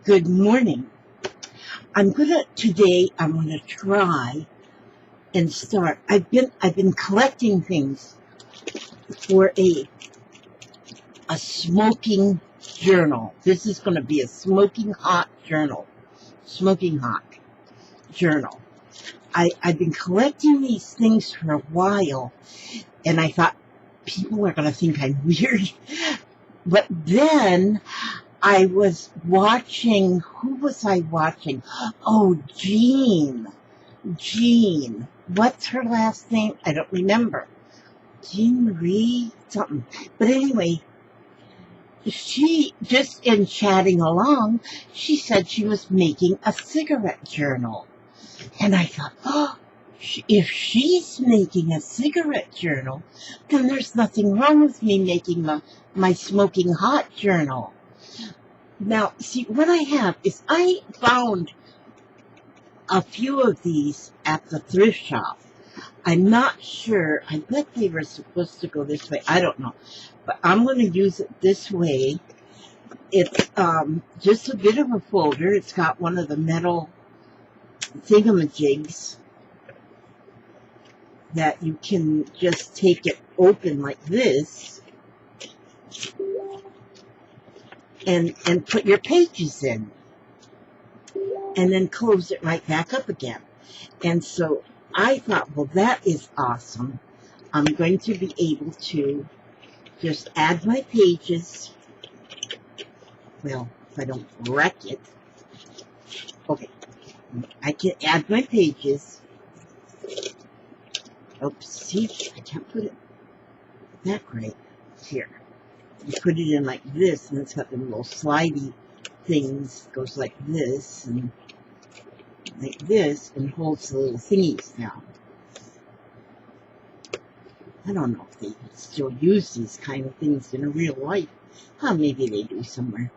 Good morning. Today I'm gonna try and start. I've been collecting things for a smoking journal. This is gonna be a smoking hot journal. Smoking hot journal. I've been collecting these things for a while, and I thought people are gonna think I'm weird. But then I was watching. Who was I watching? Oh, Jean. What's her last name? I don't remember. Jean Marie something. But anyway, she, just in chatting along, she said she was making a cigarette journal. And I thought, oh, if she's making a cigarette journal, then there's nothing wrong with me making my smoking hot journal. Now, see, what I have is I found a few of these at the thrift shop. I'm not sure. I bet they were supposed to go this way. I don't know. But I'm going to use it this way. It's just a bit of a folder. It's got one of the metal thingamajigs that you can just take it open like this and put your pages in. And then close it right back up again. And so I thought, well, that is awesome. I'm going to be able to just add my pages. Well, if I don't wreck it. Okay. I can add my pages. Oops, see, I can't put it that great. Here. You put it in like this, and it's got the little slidey things. It goes like this, and like this, and holds the little thingies down. I don't know if they still use these kind of things in real life. Maybe they do somewhere.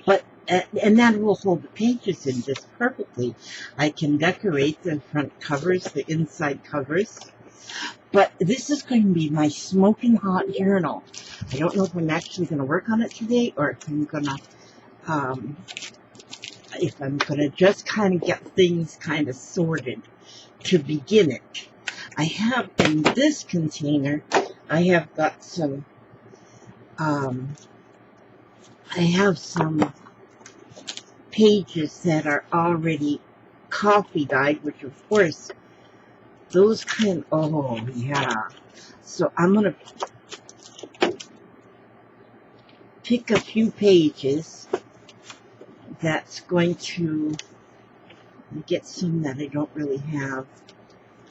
But, and that will hold the pages in just perfectly. I can decorate the front covers, the inside covers. But this is going to be my smoking hot journal. I don't know if I'm actually going to work on it today, or if I'm going to just kind of get things kind of sorted to begin it. I have in this container, I have got some, pages that are already coffee dyed, which of course, those kind, oh yeah. So I'm going to pick a few pages that's going to get some that I don't really have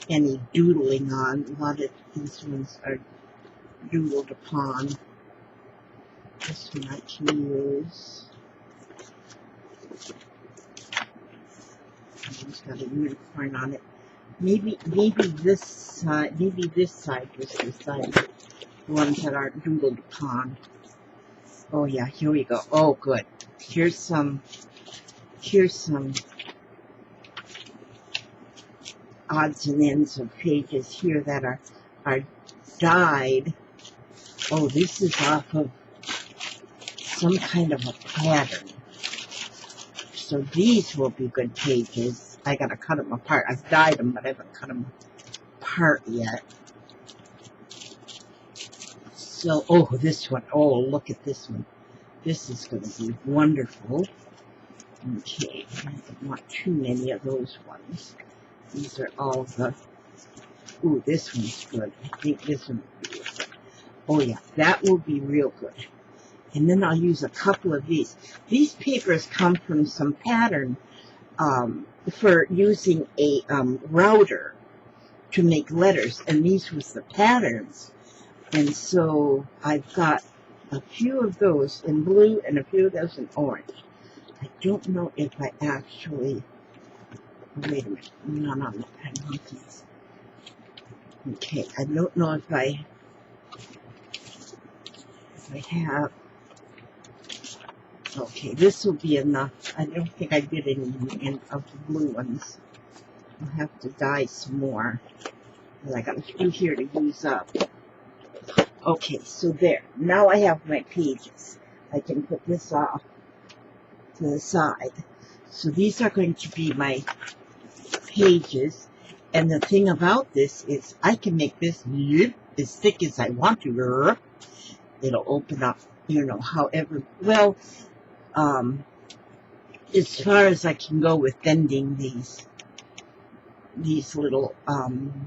any doodling on. A lot of these ones are doodled upon. This one I can use. It's got a unicorn on it. Maybe this side was the side, the ones that aren't doodled upon. Oh yeah, here we go. Oh good. Here's some odds and ends of pages here that are dyed. Oh, this is off of some kind of a pattern. So these will be good pages. I gotta cut them apart. I've dyed them, but I haven't cut them apart yet. So, oh, this one. Oh, look at this one. This is going to be wonderful. Okay, I don't want too many of those ones. These are all the... Ooh, this one's good. I think this one will be good. Oh, yeah, that will be real good. And then I'll use a couple of these. These papers come from some pattern for using a router to make letters. And these was the patterns. And so I've got a few of those in blue and a few of those in orange. I don't know if I actually... Wait a minute. No, I want these. Okay, I don't know if I have... Okay, this will be enough. I don't think I did any of the blue ones. I'll have to dye some more. I got a few here to use up. Okay, so there. Now I have my pages. I can put this off to the side. So these are going to be my pages. And the thing about this is I can make this as thick as I want to. It'll open up, however, well, as far as I can go with bending these little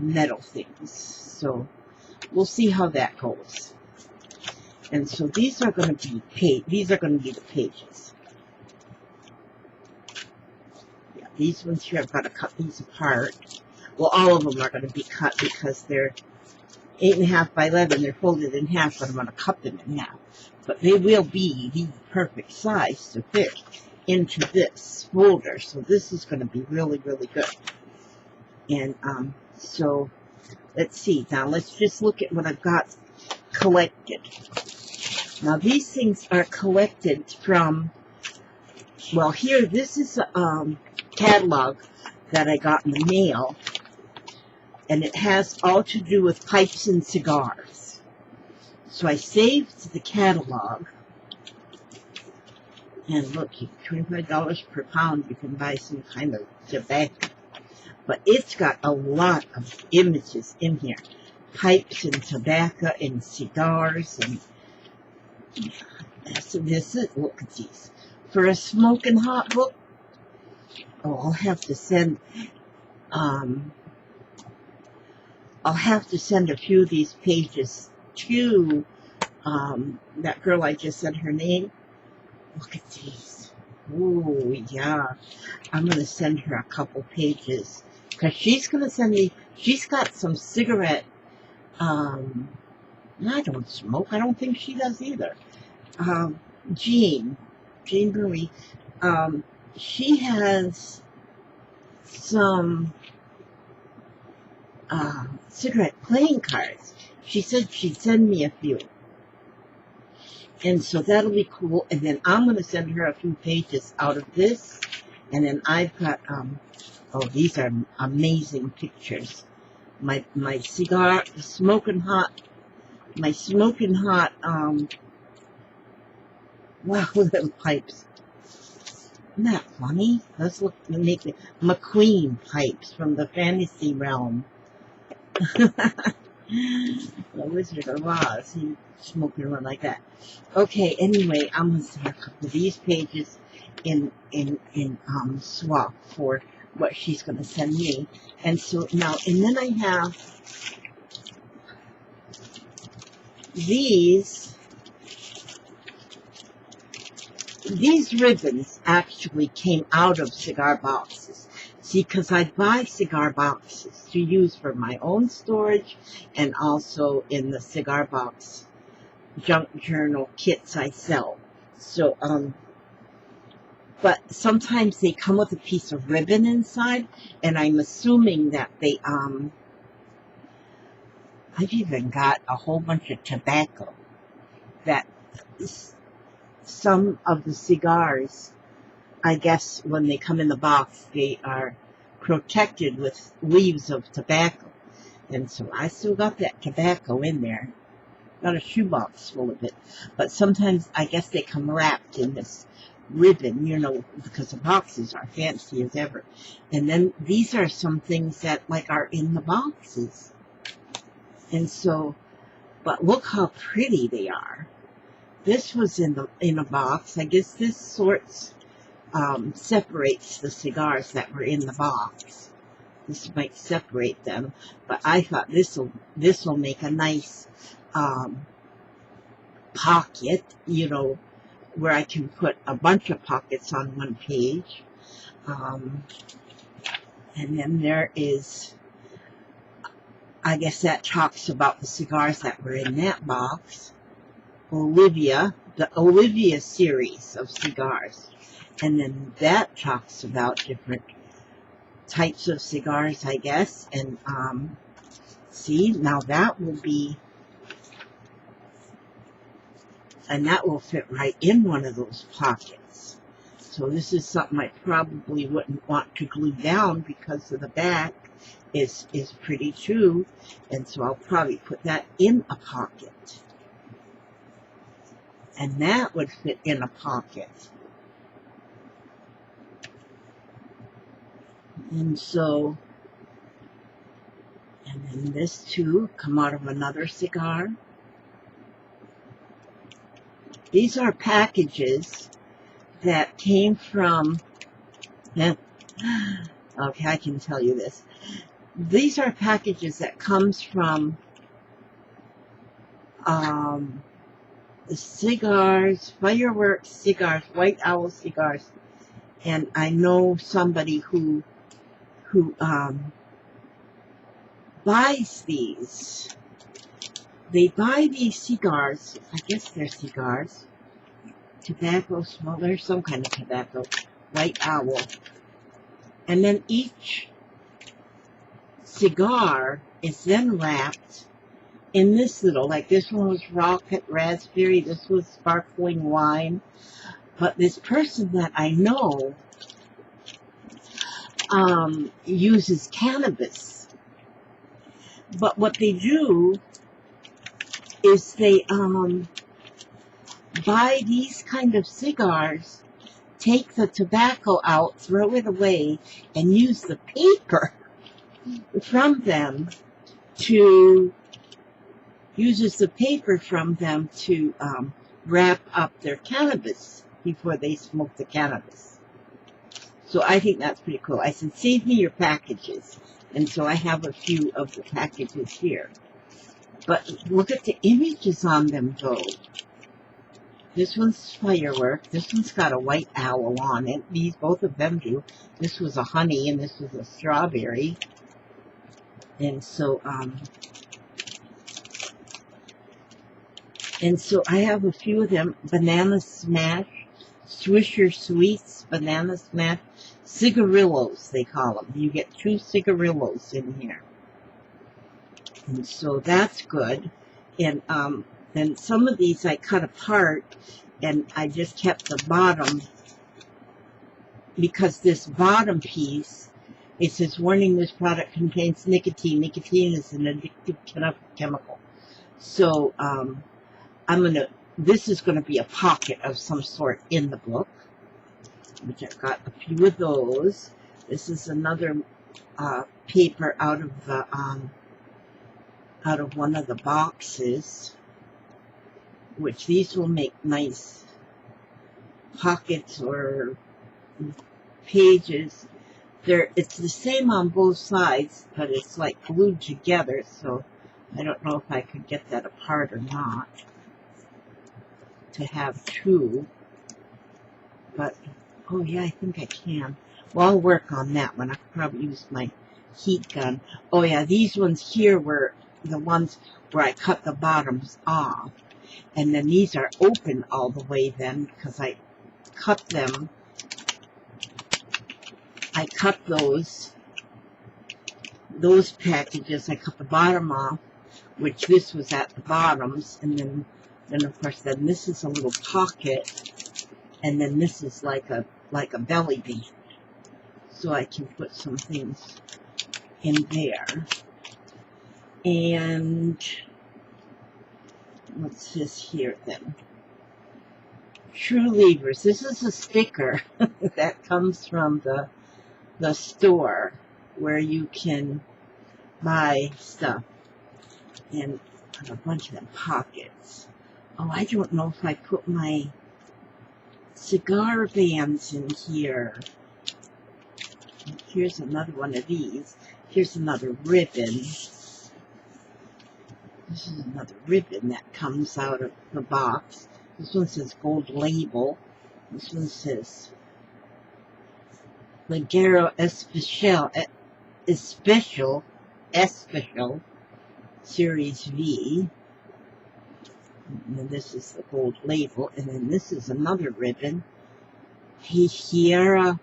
metal things. So we'll see how that goes. And so these are going to be the pages. Yeah, these ones here, I've got to cut these apart. Well, all of them are going to be cut because they're 8.5 by 11. They're folded in half, but I'm going to cut them in half. But they will be the perfect size to fit into this folder. So this is going to be really, really good. And so let's see. Now let's just look at what I've got collected. Now these things are collected from, well, here, this is a catalog that I got in the mail. And it has all to do with pipes and cigars. So I saved the catalog. And look, $25 per pound, you can buy some kind of tobacco. But it's got a lot of images in here. Pipes and tobacco and cigars. And so this is, look at these. For a smoking hot book, I'll have to send a few of these pages to that girl I just said her name. Look at these. Oh, yeah. I'm going to send her a couple pages. Because she's going to send me, she's got some cigarette, I don't smoke. I don't think she does either. Jean Marie, she has some cigarette playing cards. She said she'd send me a few. And so that'll be cool. And then I'm going to send her a few pages out of this. And then I've got, oh, these are amazing pictures. My cigar, smoking hot, wow, look at the pipes. Isn't that funny? Let's look, make it McQueen pipes from the fantasy realm. The Wizard of Oz, he's smoking one like that. Okay, anyway, I'm going to send a couple of these pages in swap for what she's going to send me. And so now, and then I have these ribbons actually came out of cigar boxes. See, because I buy cigar boxes to use for my own storage and also in the cigar box junk journal kits I sell. So, but sometimes they come with a piece of ribbon inside, and I'm assuming that they, I've even got a whole bunch of tobacco that some of the cigars, I guess when they come in the box, they are protected with leaves of tobacco. And so I still got that tobacco in there. Got a shoebox full of it. But sometimes I guess they come wrapped in this ribbon, because the boxes are fancy as ever. And then these are some things that are in the boxes. And so, but look how pretty they are. This was in a box. I guess this sorts, separates the cigars that were in the box. This might separate them, but I thought this will make a nice pocket, where I can put a bunch of pockets on one page. And then there is, I guess that talks about the cigars that were in that box. The Olivia series of cigars. And then that talks about different types of cigars, I guess. And see, now that will be, and that will fit right in one of those pockets. So this is something I probably wouldn't want to glue down because of the back is pretty too. And so I'll probably put that in a pocket. And that would fit in a pocket. And so, and then this too come out of another cigar. These are packages that came from, okay, I can tell you this. These are packages that comes from cigars, fireworks cigars, White Owl cigars, and I know somebody who buys these. They buy these cigars. I guess they're cigars. Tobacco smoker, some kind of tobacco. White Owl, and then each cigar is then wrapped in this little, like this one was rocket raspberry, this was sparkling wine. But this person that I know uses cannabis. But what they do is they buy these kind of cigars, take the tobacco out, throw it away, and use the paper from them to wrap up their cannabis before they smoke the cannabis. So I think that's pretty cool. I said, save me your packages. And so I have a few of the packages here. But look at the images on them, though. This one's firework. This one's got a white owl on it. These, both of them do. This was a honey, and this was a strawberry. And so I have a few of them. Banana Smash, Swisher Sweets, Banana Smash, cigarillos, they call them. You get 2 cigarillos in here. And so that's good. And then some of these I cut apart, and I just kept the bottom, because this bottom piece, it says, warning, this product contains nicotine. Nicotine is an addictive chemical. So this is going to be a pocket of some sort in the book, which I've got a few of those. This is another paper out of the out of one of the boxes, which these will make nice pockets or pages. It's the same on both sides, but it's like glued together, so I don't know if I could get that apart or not to have 2. But oh yeah, I think I can. Well, I'll work on that one. I could probably use my heat gun. Oh yeah, these ones here were the ones where I cut the bottoms off. And then these are open all the way then, because I cut them. I cut those packages. I cut the bottom off, which this was at the bottoms. And then of course, then this is a little pocket. And then this is like a belly band. So I can put some things in there. And what's this here then? True Levers. This is a sticker that comes from the store where you can buy stuff. And a bunch of them pockets. Oh, I don't know if I put my cigar bands in here. Here's another one of these. Here's another ribbon. This is another ribbon that comes out of the box. This one says gold label. This one says Ligero Especial Series V. And then this is the gold label. And then this is another ribbon. Sierra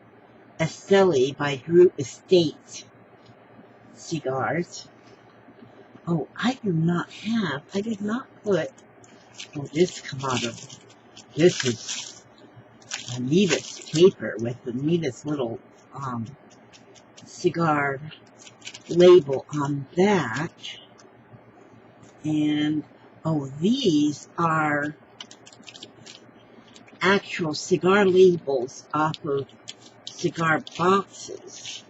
Esteli by Drew Estate cigars. Oh, I did not put, oh, this is the neatest paper with the neatest little cigar label on that. And, oh, these are actual cigar labels off of cigar boxes.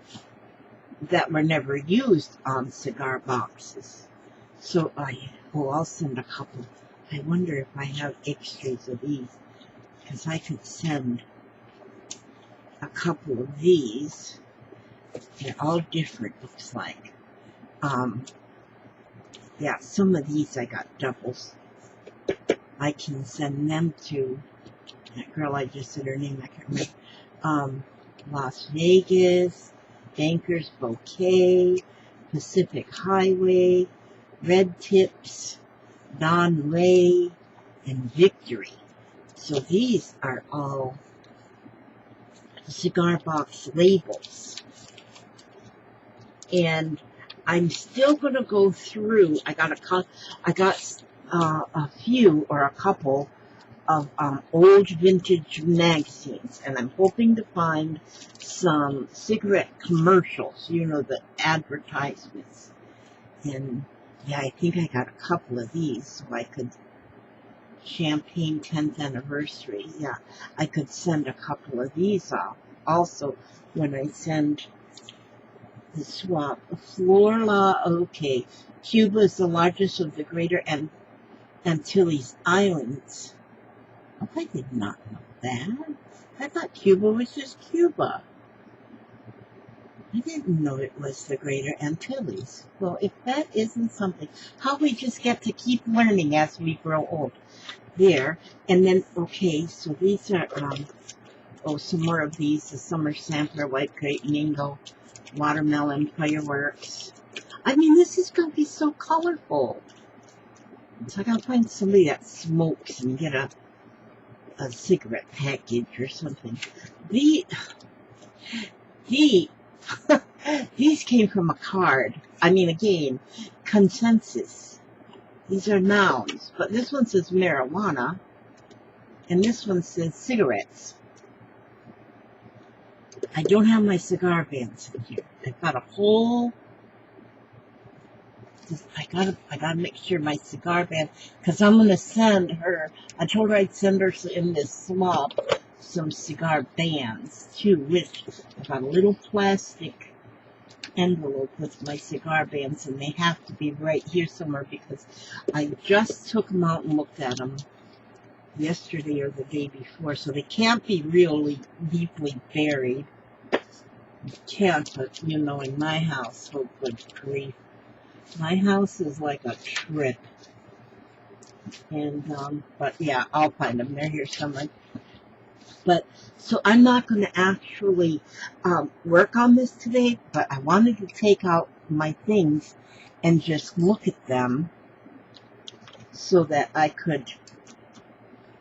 that were never used on cigar boxes. So I'll send a couple. I wonder if I have extras of these, because I could send a couple of these. They're all different, looks like. Yeah, some of these I got doubles. I can send them to that girl I just said her name, I can't remember. Las Vegas, Banker's Bouquet, Pacific Highway, Red Tips, Don Ray, and Victory. So these are all cigar box labels. And I'm still going to go through. I got a few or a couple of old vintage magazines, and I'm hoping to find some cigarette commercials, you know, the advertisements. And yeah, I think I got a couple of these, so I could, Champagne 10th anniversary, yeah, I could send a couple of these off. Also, when I send the swap, Florla, okay, Cuba is the largest of the Greater Antilles Islands. Oh, I did not know that. I thought Cuba was just Cuba. I didn't know it was the Greater Antilles. Well, if that isn't something, how we just get to keep learning as we grow old. There, and then, okay, so these are, some more of these, the Summer Sampler, White Grape, Mingo, Watermelon, Fireworks. I mean, this is going to be so colorful. So I got to find somebody that smokes and get a cigarette package or something. These came from a card. I mean, again, consensus. These are nouns, but this one says marijuana, and this one says cigarettes. I don't have my cigar bands in here. I've got a whole. I gotta make sure my cigar band, because I'm gonna send her. I told her I'd send her in this swap some cigar bands too. Which I've got a little plastic envelope with my cigar bands, and they have to be right here somewhere because I just took them out and looked at them yesterday or the day before, so they can't be really deeply buried. You can't, but you know, in my house, oh good grief, my house is like a trip. And but yeah, I'll find them. They're here somewhere. But so I'm not going to actually work on this today, but I wanted to take out my things and just look at them so that I could,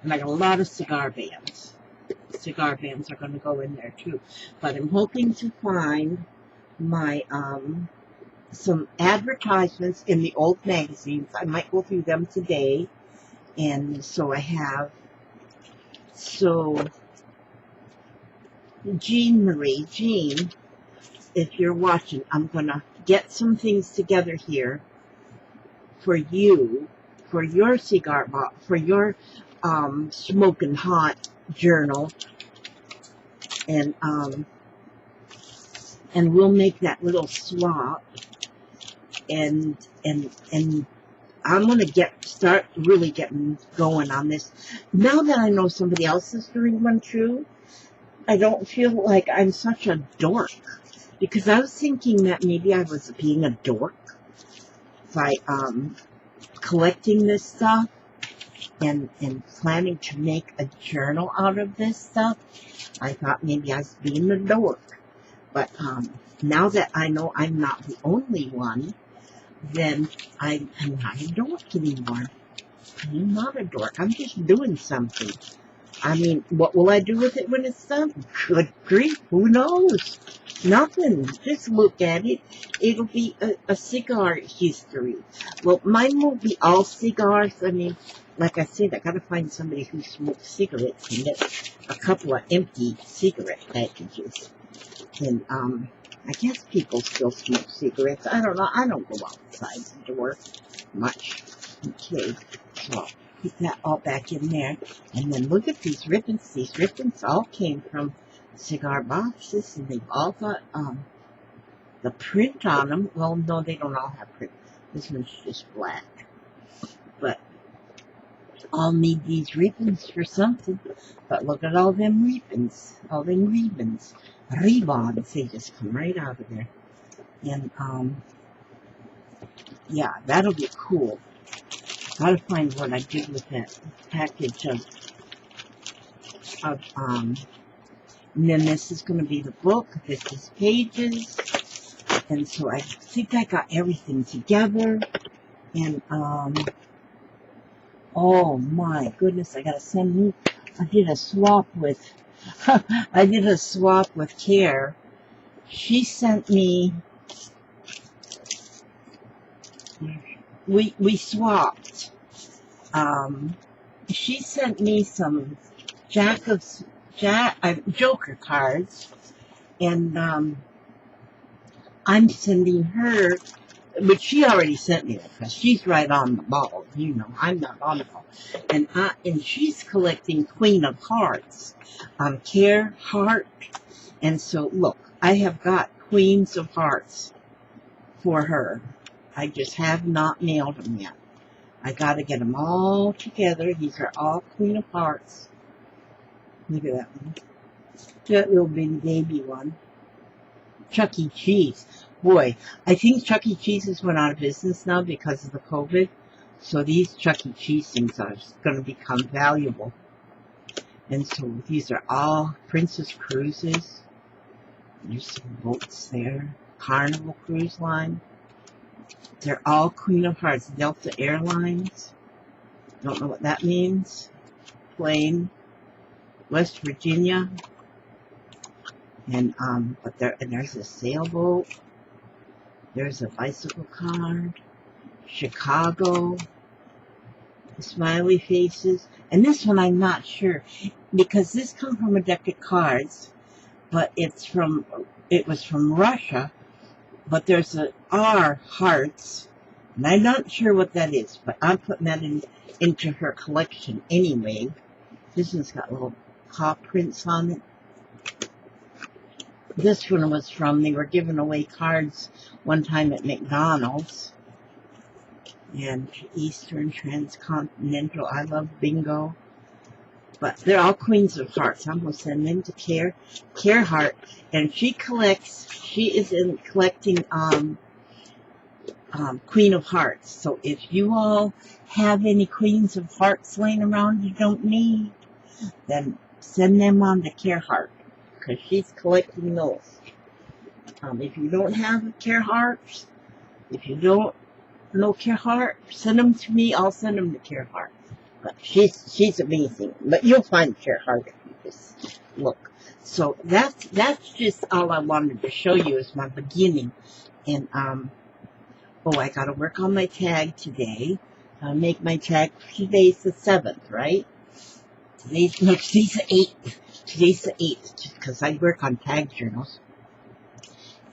and I got a lot of cigar bands. Cigar bands are going to go in there too. But I'm hoping to find my, some advertisements in the old magazines. I might go through them today. And so I have, so Jean, if you're watching, I'm going to get some things together here for you, for your cigar box, for your smoking hot journal, and we'll make that little swap, and I'm going to start really getting going on this. Now that I know somebody else is doing one too, I don't feel like I'm such a dork, because I was thinking that maybe I was being a dork by collecting this stuff and planning to make a journal out of this stuff. I thought maybe I was being a dork, but now that I know I'm not the only one, then I'm not a dork anymore. I'm not a dork. I'm just doing something. I mean, what will I do with it when it's done? Good grief, who knows? Nothing. Just look at it. It'll be a cigar history. Well, mine won't be all cigars. I mean, like I said, I gotta find somebody who smokes cigarettes and get a couple of empty cigarette packages. And, I guess people still smoke cigarettes. I don't know. I don't go outside the door much. Okay, so put that all back in there. And then look at these ribbons. These ribbons all came from cigar boxes, and they've all got the print on them. Well, no, they don't all have print. This one's just black. But I'll need these ribbons for something. But look at all them ribbons. All them ribbons. Ribbons. They just come right out of there. And, yeah, that'll be cool. Gotta find what I did with that package of and then this is going to be the book. This is pages. And so I think I got everything together. And, oh my goodness, I gotta send me, I did a swap with, I did a swap with Care. She sent me, we swapped. She sent me some Joker cards, and I'm sending her, but she already sent me that because she's right on the ball. You know, I'm not on the ball. And she's collecting Queen of Hearts, Care Heart. And so, look, I have got Queens of Hearts for her. I just have not mailed them yet. I got to get them all together. These are all Queen of Hearts. Look at that one. That little bitty baby one. Chuck E. Cheese. Boy, I think Chuck E. Cheese's went out of business now because of the COVID. So these Chuck E. Cheese things are going to become valuable. And so these are all Princess Cruises. There's some boats there. Carnival Cruise Line. They're all Queen of Hearts. Delta Airlines. Don't know what that means. Plane. West Virginia. And there's a sailboat. There's a bicycle card. Chicago. Smiley faces. And this one I'm not sure. Because this comes from a deck of cards. But it was from Russia. But there's a R Hearts. And I'm not sure what that is. But I'm putting that into her collection anyway. This one's got little paw prints on it. This one was from, they were giving away cards one time at McDonald's. And Eastern, Transcontinental, I love bingo. But they're all Queens of Hearts. I'm going to send them to Care Heart. And she is collecting Queen of Hearts. So if you all have any Queens of Hearts laying around you don't need, then send them on to Care Heart. Because she's collecting those. If you don't have Care Hearts, if you don't know Care Heart, send them to me. I'll send them to Care Heart. But she's amazing. But you'll find Care Heart if you just look. So that's just all I wanted to show you is my beginning. And oh, I got to work on my tag today. Make my tag. Today's the 7th, right? Today's the 8th. Today's the 8th, because I work on tag journals.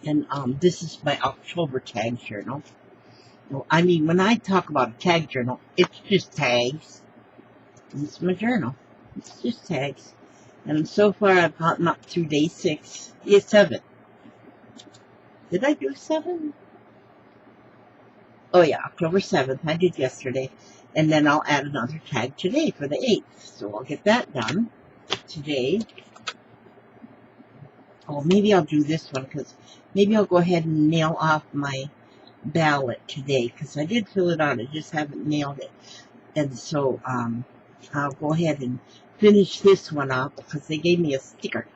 And this is my October tag journal. Well, I mean, when I talk about a tag journal, it's just tags. It's my journal. It's just tags. And so far, I've gotten up through day 6. Yeah, 7. Did I do 7? Oh, yeah, October 7th. I did yesterday. And then I'll add another tag today for the 8th. So I'll get that done today. Oh, maybe I'll do this one because maybe I'll go ahead and nail off my ballot today because I did fill it out. I just haven't nailed it. And so I'll go ahead and finish this one off because they gave me a sticker.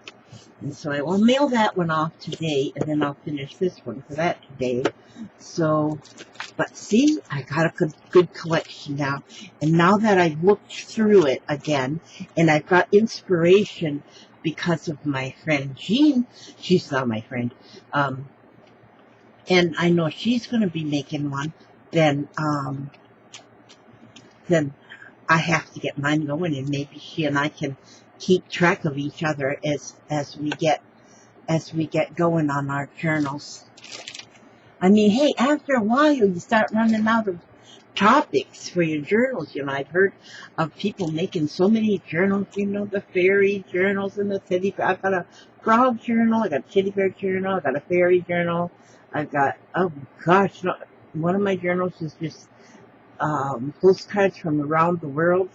And so I will mail that one off today and then I'll finish this one for that today. So, but see, I got a good collection now. And now that I've looked through it again, and I've got inspiration because of my friend Jean. She's not my friend. And I know she's going to be making one. Then I have to get mine going, and maybe she and I can keep track of each other as we get going on our journals. I mean, hey, after a while, you start running out of topics for your journals. You know, I've heard of people making so many journals, you know, the fairy journals and the teddy bear. I've got a frog journal, I got a teddy bear journal, I got a fairy journal, I've got, oh gosh, no, one of my journals is just postcards from around the world.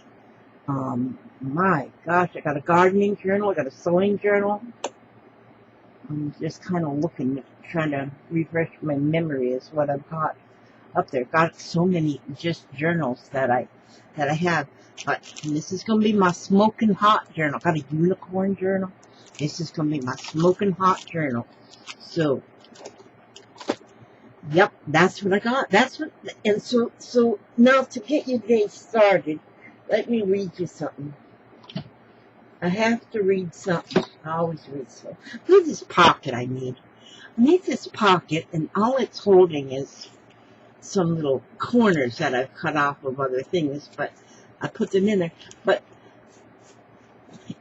My gosh, I got a gardening journal, I got a sewing journal. I'm just kind of looking, trying to refresh my memory is what I've got up there. Got so many just journals that I have. But this is going to be my smoking hot journal. Got a unicorn journal. This is going to be my smoking hot journal. So, yep, that's what I got. That's what, and so now to get your day started, let me read you something. I have to read something. I always read so. Look at this pocket I need. I need this pocket, and all it's holding is some little corners that I've cut off of other things, but I put them in there. But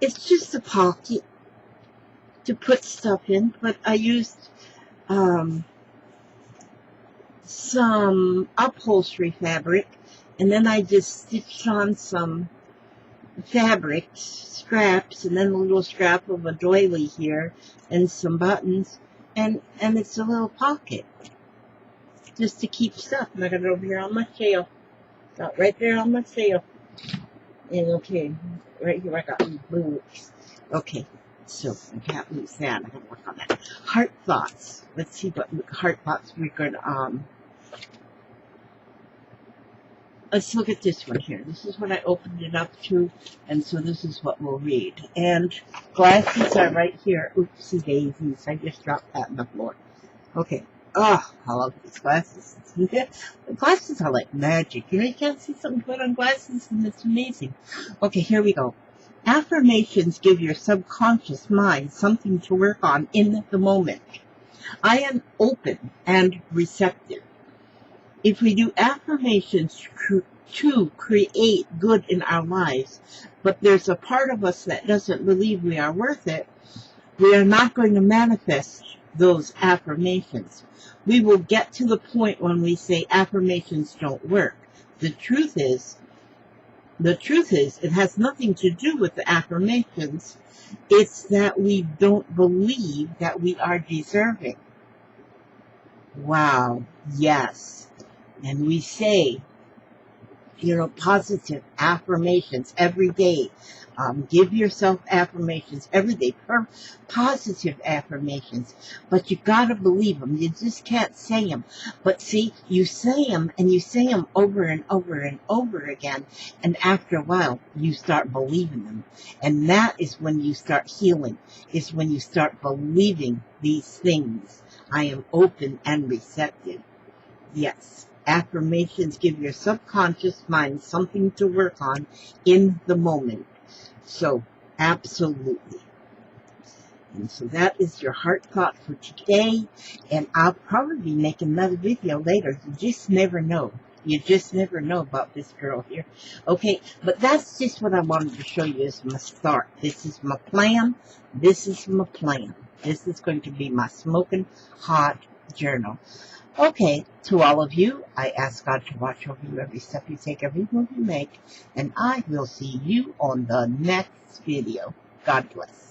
it's just a pocket to put stuff in, but I used some upholstery fabric, and then I just stitched on some fabric scraps, and then a little scrap of a doily here, and some buttons, and it's a little pocket just to keep stuff. And I got it over here on my shelf. Got right there on my shelf. And okay, right here I got boots. Okay, so I can't lose that. I gotta work on that. Heart thoughts. Let's see what heart thoughts we could let's look at this one here. This is what I opened it up to, and so this is what we'll read. And glasses are right here. Oopsie daisies. I just dropped that on the floor. Okay. Oh, I love these glasses. The glasses are like magic. You know, you can't see something good on glasses, and it's amazing. Okay, here we go. Affirmations give your subconscious mind something to work on in the moment. I am open and receptive. If we do affirmations to create good in our lives, but there's a part of us that doesn't believe we are worth it, we are not going to manifest those affirmations. We will get to the point when we say affirmations don't work. The truth is, it has nothing to do with the affirmations. It's that we don't believe that we are deserving. Wow, yes. And we say, positive affirmations every day. Give yourself affirmations every day, positive affirmations. But you gotta believe them. You just can't say them. But see, you say them, and you say them over and over and over again. And after a while, you start believing them. And that is when you start healing. Is when you start believing these things. I am open and receptive. Yes. Affirmations give your subconscious mind something to work on in the moment. So, absolutely. And so that is your heart thought for today. And I'll probably be making another video later. You just never know. You just never know about this girl here. Okay, but that's just what I wanted to show you as my start. This is my plan. This is my plan. This is going to be my smoking hot journal. Okay, to all of you, I ask God to watch over you every step you take, every move you make, and I will see you on the next video. God bless.